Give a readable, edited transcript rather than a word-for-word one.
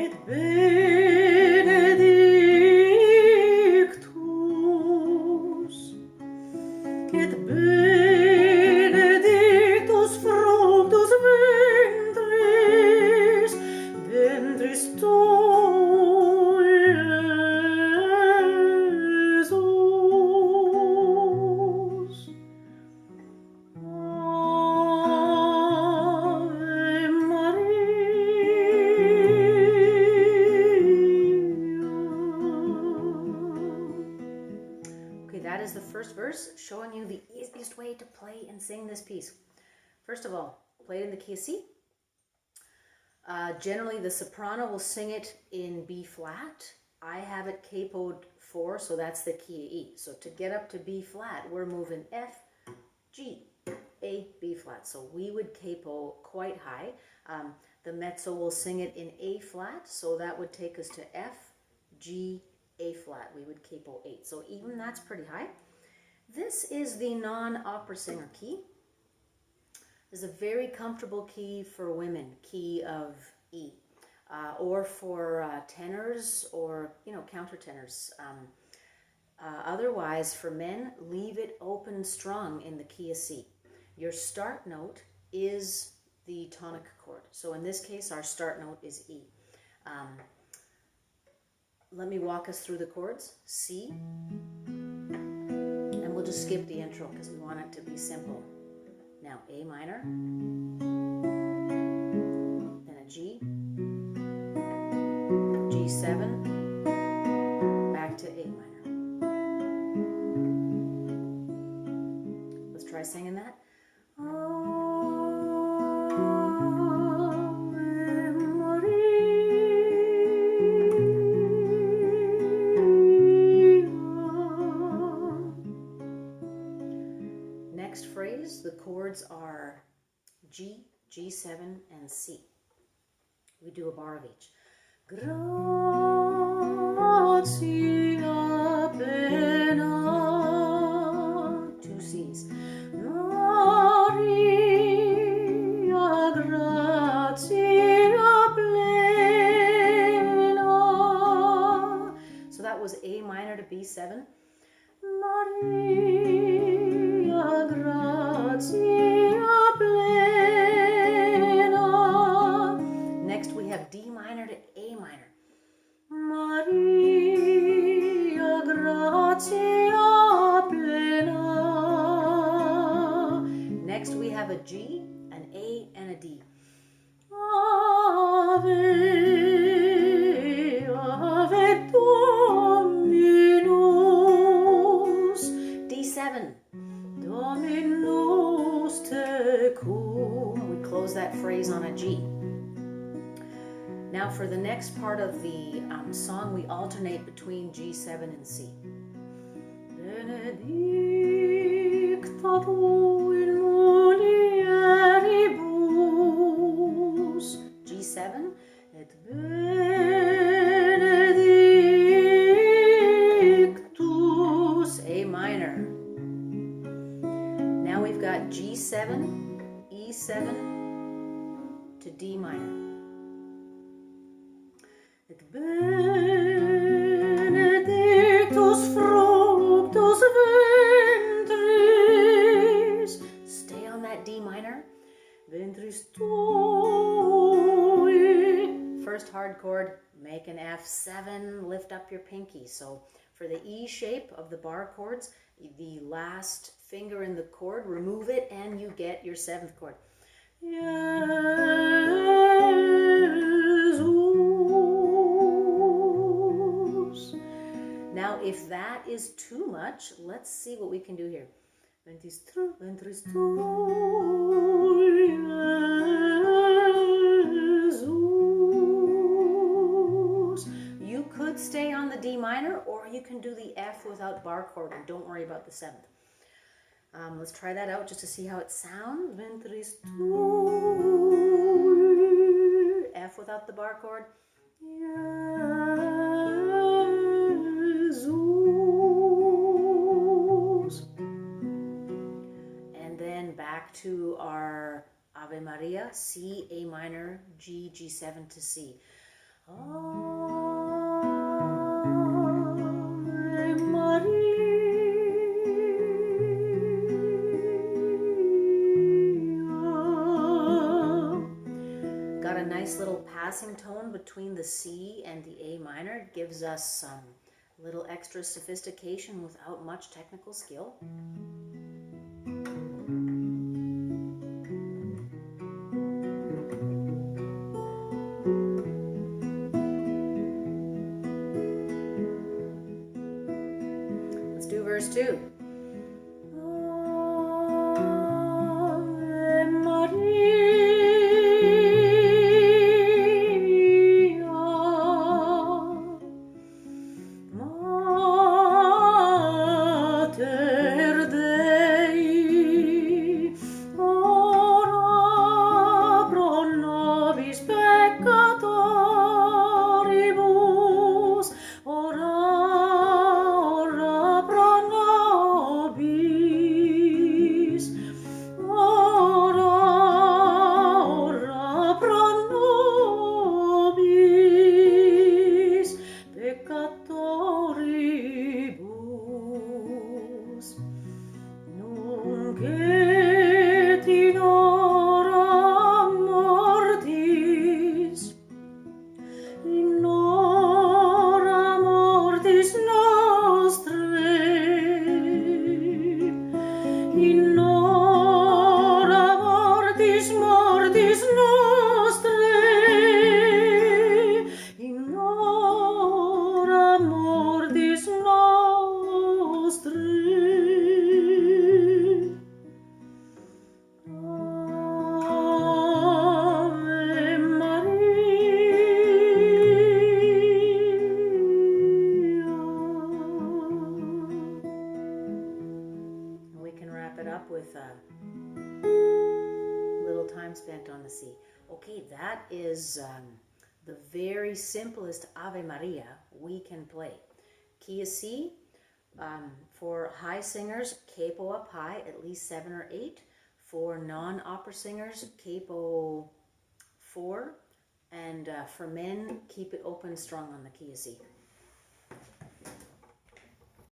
et benedictus, et benedictus fructus ventris, ventris tui, Jesus. Ave Maria. Okay, that is the first verse, showing you the easiest way to play and sing this piece. First of all, play it in the key of C. Generally, the soprano will sing it in B flat. I have it capoed 4, so that's the key of E. So to get up to B flat, we're moving F, G, A, B flat. So we would capo quite high. The mezzo will sing it in A flat, so that would take us to F, G, A flat. We would capo 8. So even that's pretty high. This is the non-opera singer key. This is a very comfortable key for women, key of E, or for tenors or, countertenors. Otherwise, for men, leave it open strung in the key of C. Your start note is the tonic chord. So in this case, our start note is E. Let me walk us through the chords. C, and we'll just skip the intro because we want it to be simple. Now A minor, then a G, G7, back to A minor. Let's try singing that. Ave Maria. Next phrase, the chords are G, G7, and C. We do a bar of each. Gratia plena, 2 C's. Maria, gratia plena. So that was A minor to B7. Maria, gratia plena. Next we have D minor to A minor. Maria, gratia plena. Next we have a G, an A, and a D. Ave, Ave Dominus. D7. Dominus tecum. We close that phrase on a G. Now for the next part of the song, we alternate between G7 and C. Benedicta tu in mulieribus. G7. Et benedictus. A minor. Now we've got G7, E7 to D minor. Et benedictus fructus ventris. Stay on that D minor. Ventris tui. First hard chord, make an F7, lift up your pinky. So for the E shape of the bar chords, the last finger in the chord, remove it, and you get your 7th chord. Jesus. Now, if that is too much, let's see what we can do here. Ventris tui, Jesus. You could stay on the D minor, or you can do the F without bar chord, and don't worry about the 7th. Let's try that out just to see how it sounds. Ventris tui, F without the bar chord. Jesus. And then back to our Ave Maria, C, A minor, G, G7 to C. Ave Maria. Got a nice little passing tone between the C and the A minor. It gives us some little extra sophistication without much technical skill. Let's do verse 2. Ave Maria. With a little time spent on the C. Okay, that is the very simplest Ave Maria we can play. Key is C. For high singers, capo up high, at least 7 or 8. For non-opera singers, capo 4. And for men, keep it open strung on the key of C.